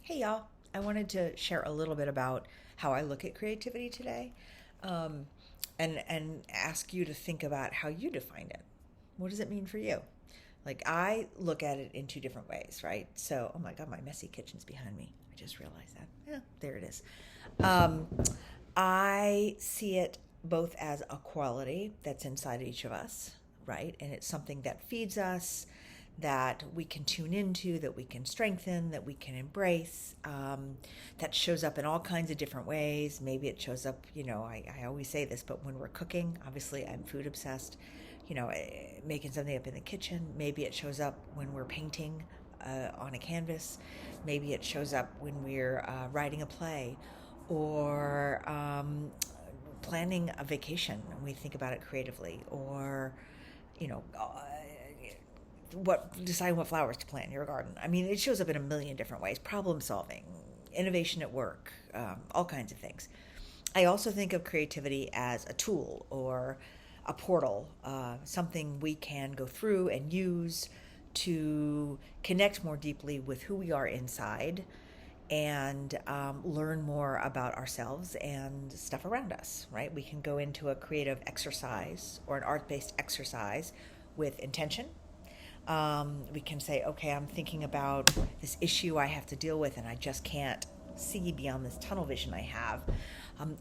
Hey y'all, I wanted to share a little bit about how I look at creativity today, um, and ask you to think about how you define it. What does it mean for you? Like I look at it in two different ways, right? So, oh my God, my messy kitchen's behind me. I just realized that. Yeah, there it is. Um, I see it both as a quality that's inside each of us, right? And it's something that feeds us, that we can tune into, that we can strengthen, that we can embrace, that shows up in all kinds of different ways. Maybe it shows up, I always say this, but when we're cooking, obviously I'm food obsessed, making something up in the kitchen. Maybe it shows up when we're painting on a canvas. Maybe it shows up when we're writing a play or planning a vacation and we think about it creatively, or you know deciding what flowers to plant in your garden. I mean, it shows up in a million different ways: problem solving, innovation at work, all kinds of things. I also think of creativity as a tool or a portal, something we can go through and use to connect more deeply with who we are inside, and learn more about ourselves and stuff around us, right? We can go into a creative exercise or an art based exercise with intention. We can say, okay, I'm thinking about this issue I have to deal with, and I just can't see beyond this tunnel vision I have.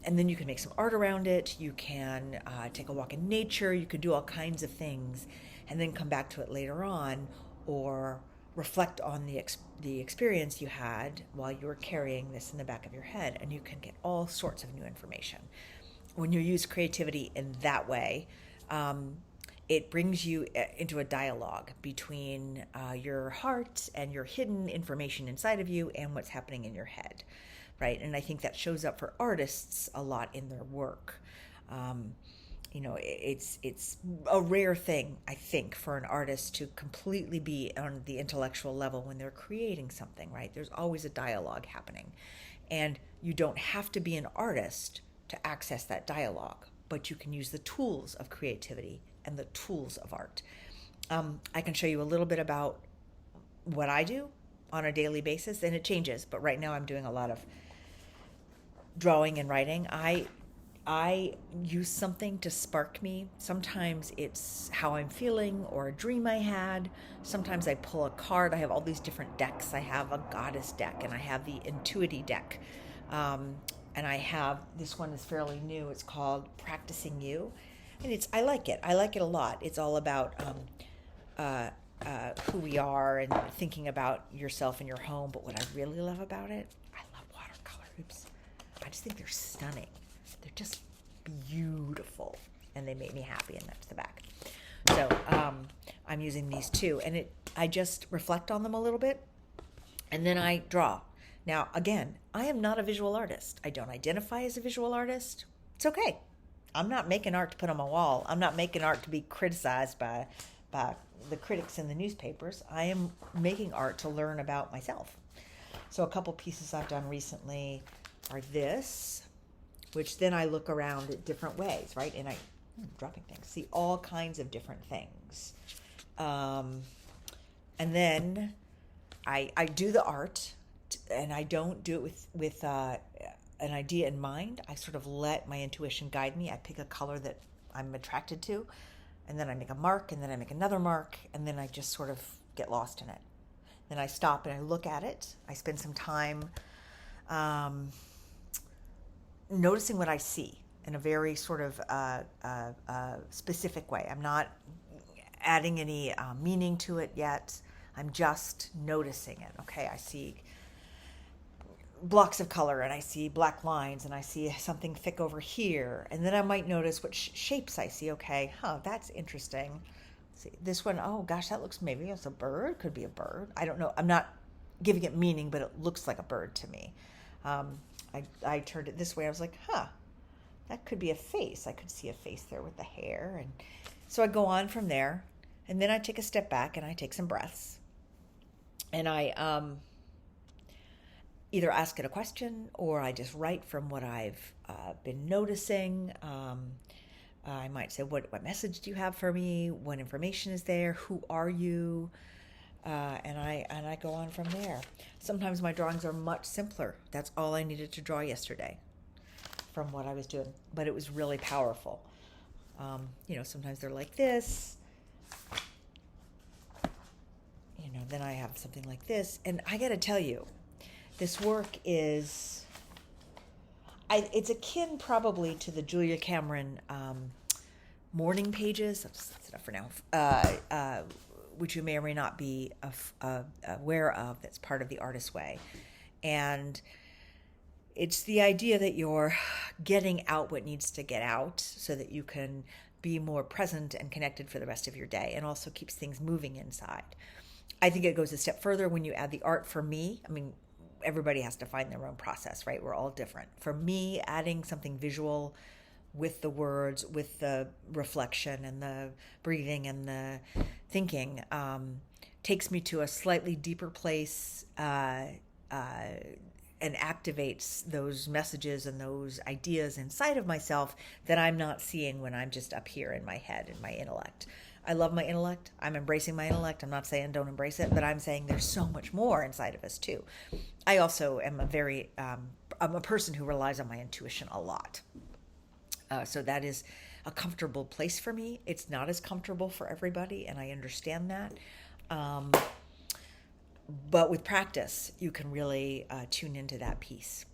And then you can make some art around it. You can take a walk in nature. You can do all kinds of things and then come back to it later on, or reflect on the experience you had while you were carrying this in the back of your head, and you can get all sorts of new information. When you use creativity in that way, it brings you into a dialogue between your heart and your hidden information inside of you and what's happening in your head, right? And I think that shows up for artists a lot in their work. It's a rare thing, I think, for an artist to completely be on the intellectual level when they're creating something, right? There's always a dialogue happening, and you don't have to be an artist to access that dialogue, but you can use the tools of creativity and the tools of art. I can show you a little bit about what I do on a daily basis, and it changes, but right now I'm doing a lot of drawing and writing. I use something to spark me. Sometimes it's how I'm feeling or a dream I had. Sometimes I pull a card. I have all these different decks. I have a goddess deck, and I have the intuity deck. And I have, this one is fairly new. It's called Practicing You. And I like it. I like it a lot. It's all about who we are and thinking about yourself and your home. But what I really love about it, I love watercolor. Oops. I just think they're stunning. They're just beautiful, and they make me happy, and that's the back. So I'm using these two, and I just reflect on them a little bit, and then I draw. Now, again, I am not a visual artist. I don't identify as a visual artist. It's okay. I'm not making art to put on my wall. I'm not making art to be criticized by the critics in the newspapers. I am making art to learn about myself. So a couple pieces I've done recently are this, which then I look around at different ways, right? And I'm dropping things, see all kinds of different things. And then I do the art, and I don't do it with an idea in mind. I sort of let my intuition guide me. I pick a color that I'm attracted to, and then I make a mark, and then I make another mark, and then I just sort of get lost in it. Then I stop and I look at it. I spend some time noticing what I see in a very sort of specific way. I'm not adding any meaning to it yet. I'm just noticing it. Okay, I see blocks of color, and I see black lines, and I see something thick over here, and then I might notice what shapes I see. Okay, that's interesting. See this one. Oh gosh, that looks, maybe it's a bird. Could be a bird. I don't know. I'm not giving it meaning, but it looks like a bird to me. I turned it this way. I was like, that could be a face. I could see a face there with the hair. And so I go on from there. And then I take a step back and I take some breaths. And I either ask it a question, or I just write from what I've been noticing. I might say, what message do you have for me? What information is there? Who are you? And I go on from there. Sometimes my drawings are much simpler. That's all I needed to draw yesterday from what I was doing, but it was really powerful. Sometimes they're like this. Then I have something like this, and I got to tell you, this work is. It's akin probably to the Julia Cameron morning pages. That's enough for now. Which you may or may not be aware of. That's part of the Artist's Way, and it's the idea that you're getting out what needs to get out, so that you can be more present and connected for the rest of your day, and also keeps things moving inside. I think it goes a step further when you add the art. For me, I mean, everybody has to find their own process, right? We're all different. For me, adding something visual with the words, with the reflection and the breathing and the thinking, takes me to a slightly deeper place, and activates those messages and those ideas inside of myself that I'm not seeing when I'm just up here in my head, in my intellect. I love my intellect. I'm embracing my intellect. I'm not saying don't embrace it, but I'm saying there's so much more inside of us too. I also am I'm a person who relies on my intuition a lot. So that is a comfortable place for me. It's not as comfortable for everybody, and I understand that. But with practice, you can really tune into that piece.